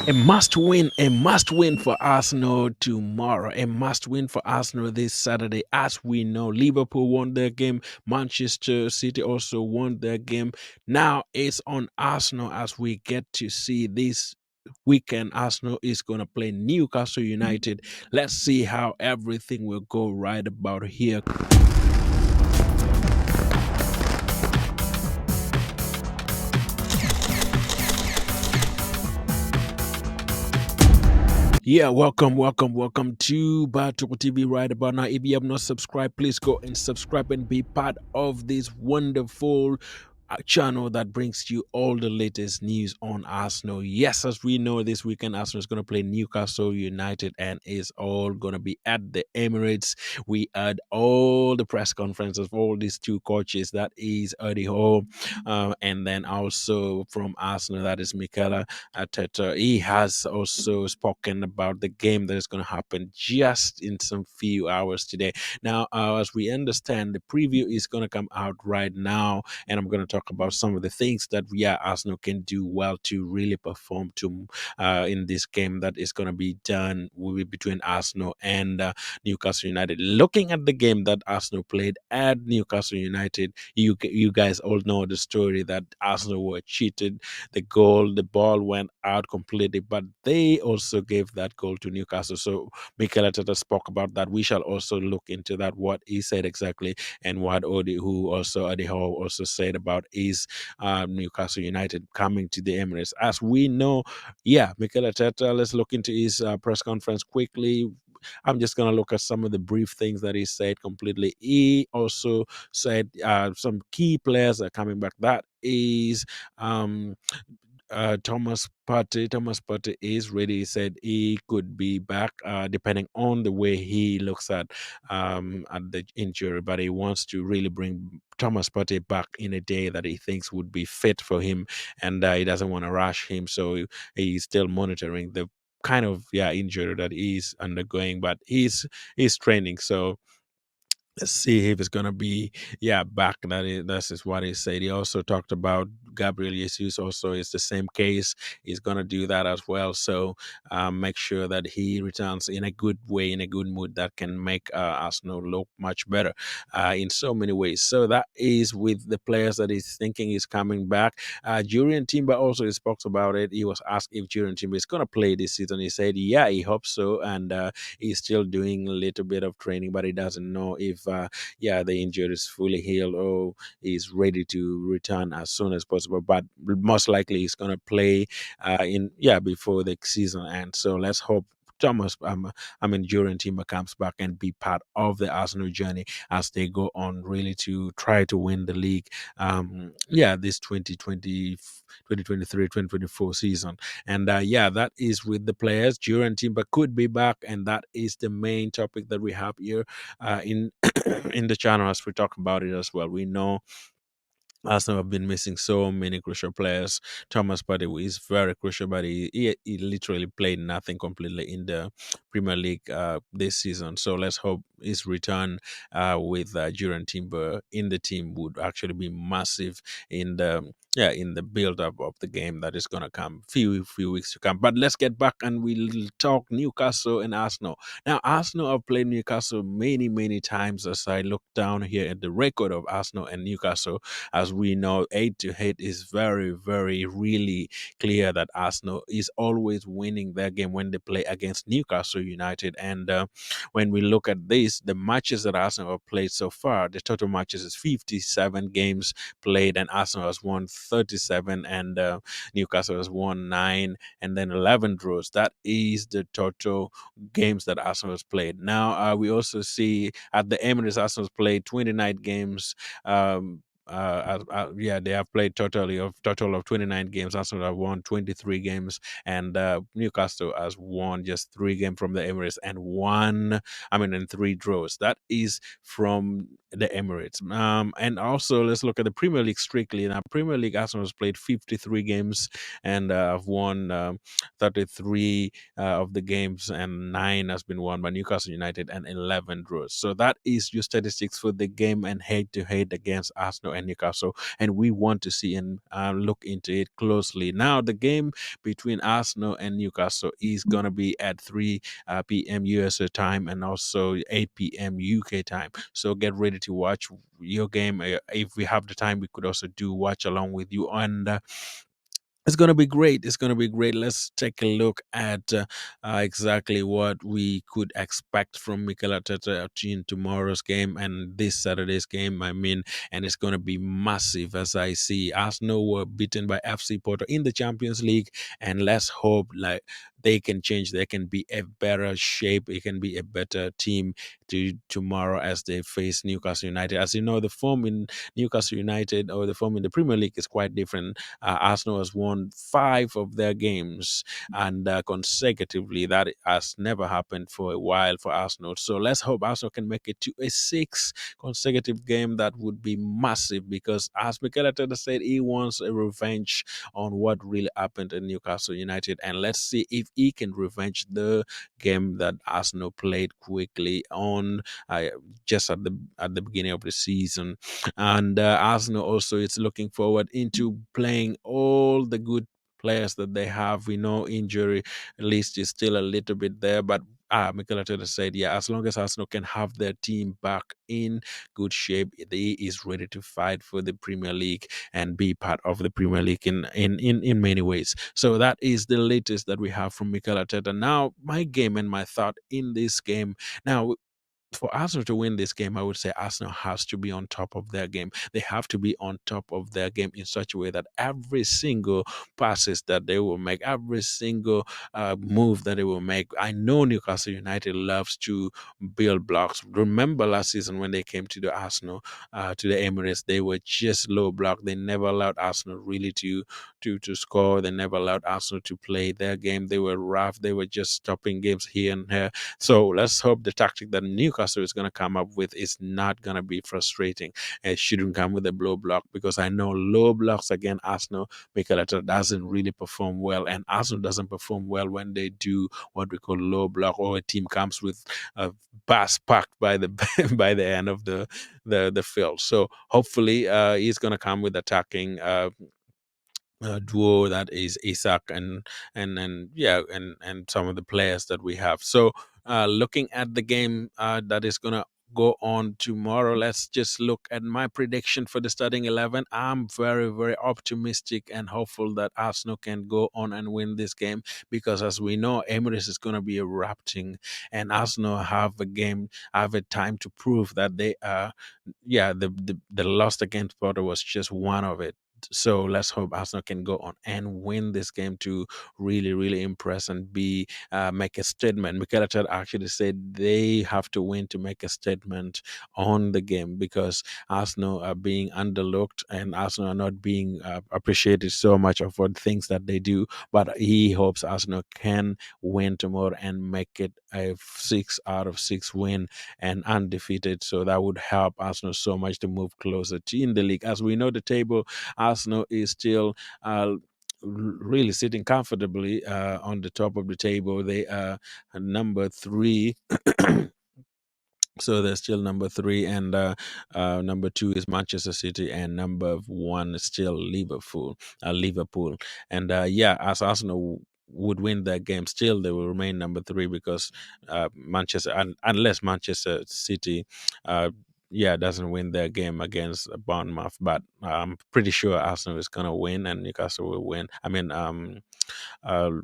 A must win for Arsenal tomorrow, a must win for Arsenal this Saturday. As we know, Liverpool won their game, Manchester City also won their game. Now it's on Arsenal as we get to see this weekend. Arsenal is going to play Newcastle United. Let's see how everything will go right about here. Yeah, welcome to Batoko TV right about now. If you have not subscribed, please go and subscribe and be part of this wonderful channel that brings you all the latest news on Arsenal. Yes, as we know, this weekend Arsenal is going to play Newcastle United and is all going to be at the Emirates. We had all the press conferences of all these two coaches. That is Eddie Hall, and then also from Arsenal, that is Mikel. He has also spoken about the game that is going to happen just in some few hours today. Now, as we understand, the preview is going to come out right now, and I'm going to talk about some of the things that Arsenal can do well to really perform to in this game that is going to be done between Arsenal and Newcastle United. Looking at the game that Arsenal played at Newcastle United, you guys all know the story that Arsenal were cheated the ball went out completely, but they also gave that goal to Newcastle. So Mikel Arteta spoke about that. We shall also look into that, what he said exactly, and what Adi Howe also said about his Newcastle United coming to the Emirates. As we know, Mikel Arteta, let's look into his press conference quickly. I'm just going to look at some of the brief things that he said completely. He also said some key players are coming back. That is um, Thomas Partey. Thomas Partey is ready. He said he could be back, depending on the way he looks at the injury. But he wants to really bring Thomas Partey back in a day that he thinks would be fit for him, and he doesn't want to rush him. So he's still monitoring the kind of injury that he's undergoing, but he's training. So let's see if it's gonna be back. That's is what he said. He also talked about Gabriel Jesus. Also, is the same case. He's gonna do that as well. So make sure that he returns in a good way, in a good mood that can make Arsenal look much better in so many ways. So that is with the players that he's thinking is coming back. Jurian Timber also spoke about it. He was asked if Jurian Timber is gonna play this season. He said, yeah, he hopes so, and he's still doing a little bit of training, but he doesn't know if the injury is fully healed or he's ready to return as soon as possible. But most likely he's gonna play in before the season ends. So let's hope Thomas, Duran Timber comes back and be part of the Arsenal journey as they go on really to try to win the league. This 2024 season. And that is with the players. Duran Timber could be back, and that is the main topic that we have here in in the channel as we talk about it as well. We know Arsenal have been missing so many crucial players. Thomas Partey is very crucial, but he literally played nothing completely in the Premier League this season. So let's hope his return with Duran Timber in the team would actually be massive in the build up of the game that is gonna come few weeks to come. But let's get back and we'll talk Newcastle and Arsenal. Now Arsenal have played Newcastle many times. As I look down here at the record of Arsenal and Newcastle, as we know, 8-8 is very really clear that Arsenal is always winning their game when they play against Newcastle United. And when we look at this, the matches that Arsenal have played so far, the total matches is 57 games played, and Arsenal has won 37, and Newcastle has won 9, and then 11 draws. That is the total games that Arsenal has played. Now, we also see at the Emirates, Arsenal has played 29 games. They have played total of 29 games. Arsenal have won 23 games, and Newcastle has won just 3 games from the Emirates and and 3 draws. That is from the Emirates. And also let's look at the Premier League strictly. Now, Premier League, Arsenal has played 53 games and have won 33 of the games, and 9 has been won by Newcastle United and 11 draws. So that is your statistics for the game and head to head against Arsenal and Newcastle. And we want to see and look into it closely. Now, the game between Arsenal and Newcastle is going to be at 3 p.m. USA time and also 8 p.m. UK time. So get ready to watch your game. If we have the time, we could also do watch along with you. And it's going to be great. It's going to be great. Let's take a look at exactly what we could expect from Mikel Arteta in tomorrow's game and this Saturday's game. I mean, and it's going to be massive as I see. Arsenal were beaten by FC Porto in the Champions League, and let's hope like they can change. They can be a better shape. It can be a better team to tomorrow as they face Newcastle United. As you know, the form in Newcastle United or the form in the Premier League is quite different. Arsenal has won 5 of their games and consecutively. That has never happened for a while for Arsenal. So let's hope Arsenal can make it to a 6 consecutive game. That would be massive because, as Mikel Arteta said, he wants a revenge on what really happened in Newcastle United. And let's see if he can revenge the game that Arsenal played quickly on just at the beginning of the season. And Arsenal also is looking forward into playing all the good players that they have. We know injury list is still a little bit there, but Mikel Arteta said, yeah, as long as Arsenal can have their team back in good shape, he is ready to fight for the Premier League and be part of the Premier League in many ways. So that is the latest that we have from Mikel Arteta. Now, my game and my thought in this game. Now, for Arsenal to win this game, I would say Arsenal has to be on top of their game. They have to be on top of their game in such a way that every single passes that they will make, every single move that they will make. I know Newcastle United loves to build blocks. Remember last season when they came to the Arsenal, to the Emirates, they were just low block. They never allowed Arsenal really to score. They never allowed Arsenal to play their game. They were rough. They were just stopping games here and there. So let's hope the tactic that Newcastle is going to come up with is not going to be frustrating. It shouldn't come with a low block because I know low blocks against Arsenal, Mikel Arteta doesn't really perform well, and Arsenal doesn't perform well when they do what we call low block, or a team comes with a bus packed by the by the end of the field. So hopefully he's going to come with attacking. Duo that is Isak and yeah and some of the players that we have. So looking at the game that is gonna go on tomorrow, let's just look at my prediction for the starting 11. I'm very very optimistic and hopeful that Arsenal can go on and win this game because, as we know, Emirates is gonna be erupting, and Arsenal have a time to prove that they are. Yeah, the loss against Porto was just one of it. So let's hope Arsenal can go on and win this game to really, really impress and be make a statement. Mikel Arteta actually said they have to win to make a statement on the game because Arsenal are being underlooked and Arsenal are not being appreciated so much of what things that they do. But he hopes Arsenal can win tomorrow and make it a 6 out of 6 win and undefeated. So that would help Arsenal so much to move closer to in the league. As we know, the table, Arsenal is still really sitting comfortably on the top of the table. They are number 3. So they're still number 3, and number 2 is Manchester City, and number 1 is still Liverpool. Liverpool, and yeah, as Arsenal would win that game, still they will remain number 3 because Manchester, unless Manchester City, yeah, doesn't win their game against Bournemouth, but I'm pretty sure Arsenal is gonna win and Newcastle will win. I mean,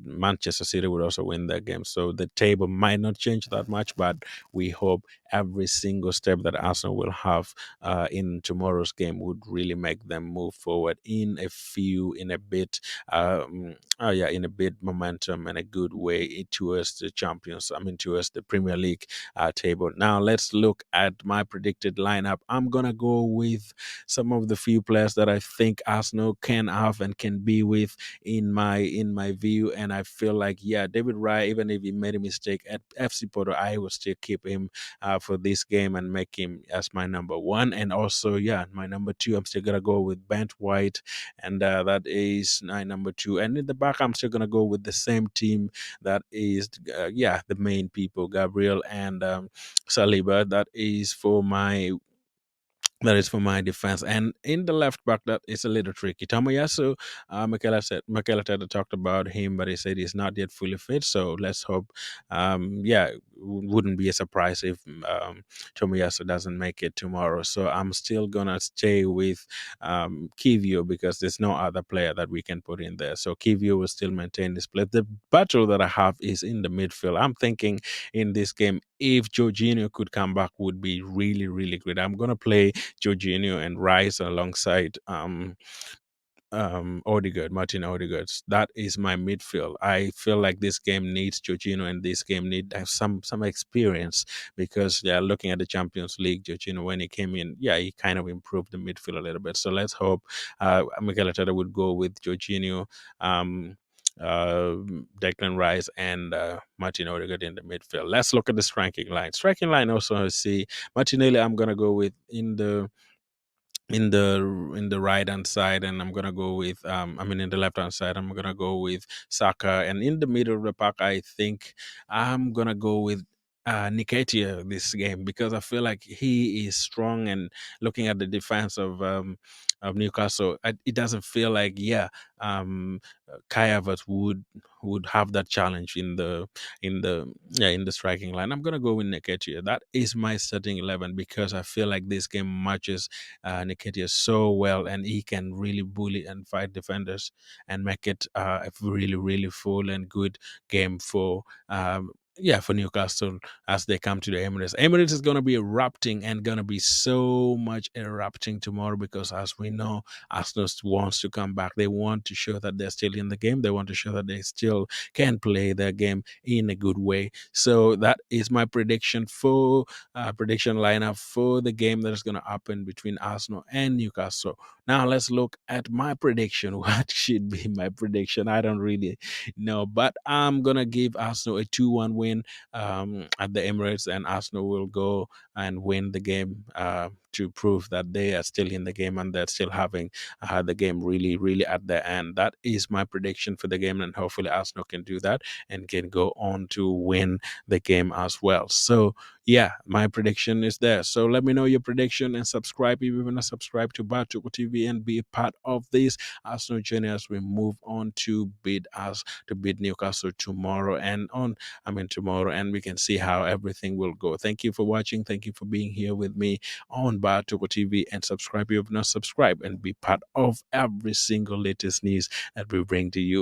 Manchester City would also win that game. So the table might not change that much, but we hope every single step that Arsenal will have in tomorrow's game would really make them move forward in a bit, yeah, in a bit momentum and a good way towards the champions. I mean, towards the Premier League table. Now let's look at my predicted started lineup, I'm gonna go with some of the few players that I think Arsenal can have and can be with in my view. And I feel like, yeah, David Raya, even if he made a mistake at FC Porto, I will still keep him for this game and make him as my number one. And also, yeah, my number two, I'm still gonna go with Bent White, and that is my number two. And in the back, I'm still gonna go with the same team that is, yeah, the main people, Gabriel and Saliba. That is for my defense. And in the left back, that is a little tricky. Tamayasu, Mikel Arteta talked about him, but he said he's not yet fully fit. So let's hope. Yeah, wouldn't be a surprise if Tomiyasu doesn't make it tomorrow. So I'm still gonna stay with Kivio because there's no other player that we can put in there. So Kivio will still maintain this play. The battle that I have is in the midfield. I'm thinking in this game, if Jorginho could come back, would be really, really good. I'm gonna play Jorginho and Rice alongside Odegaard, Martin Odegaard. That is my midfield. I feel like this game needs Jorginho, and this game need some experience because, yeah, looking at the Champions League, Jorginho, when he came in, yeah, he kind of improved the midfield a little bit. So let's hope Mikel Arteta would go with Jorginho, um, uh, Declan Rice, and Martin Odegaard in the midfield. Let's look at the striking line. Striking line also, I see Martinelli. I'm gonna go with in the right hand side, and I'm gonna go with in the left hand side, I'm gonna go with Saka, and in the middle of the pack, I think I'm gonna go with Niketia this game because I feel like he is strong. And looking at the defense of Newcastle, it doesn't feel like, yeah, Kai Havertz would have that challenge in the striking line. I'm gonna go with Niketia. That is my starting 11 because I feel like this game matches Nketiah so well, and he can really bully and fight defenders and make it a really, really full and good game for Newcastle as they come to the Emirates. Emirates is going to be erupting and going to be so much erupting tomorrow because, as we know, Arsenal wants to come back. They want to show that they're still in the game. They want to show that they still can play their game in a good way. So that is my prediction lineup for the game that is going to happen between Arsenal and Newcastle. Now let's look at my prediction. What should be my prediction? I don't really know, but I'm gonna give Arsenal a 2-1 win at the Emirates, and Arsenal will go and win the game to prove that they are still in the game and they're still having the game really, really at the end. That is my prediction for the game, and hopefully Arsenal can do that and can go on to win the game as well. So yeah, my prediction is there. So let me know your prediction and subscribe if you want to subscribe to Batuko TV and be a part of this Arsenal journey as we move on to beat Newcastle tomorrow tomorrow, and we can see how everything will go. Thank you for watching. Thank you for being here with me on Batuko TV, and subscribe if you have not subscribed and be part of every single latest news that we bring to you.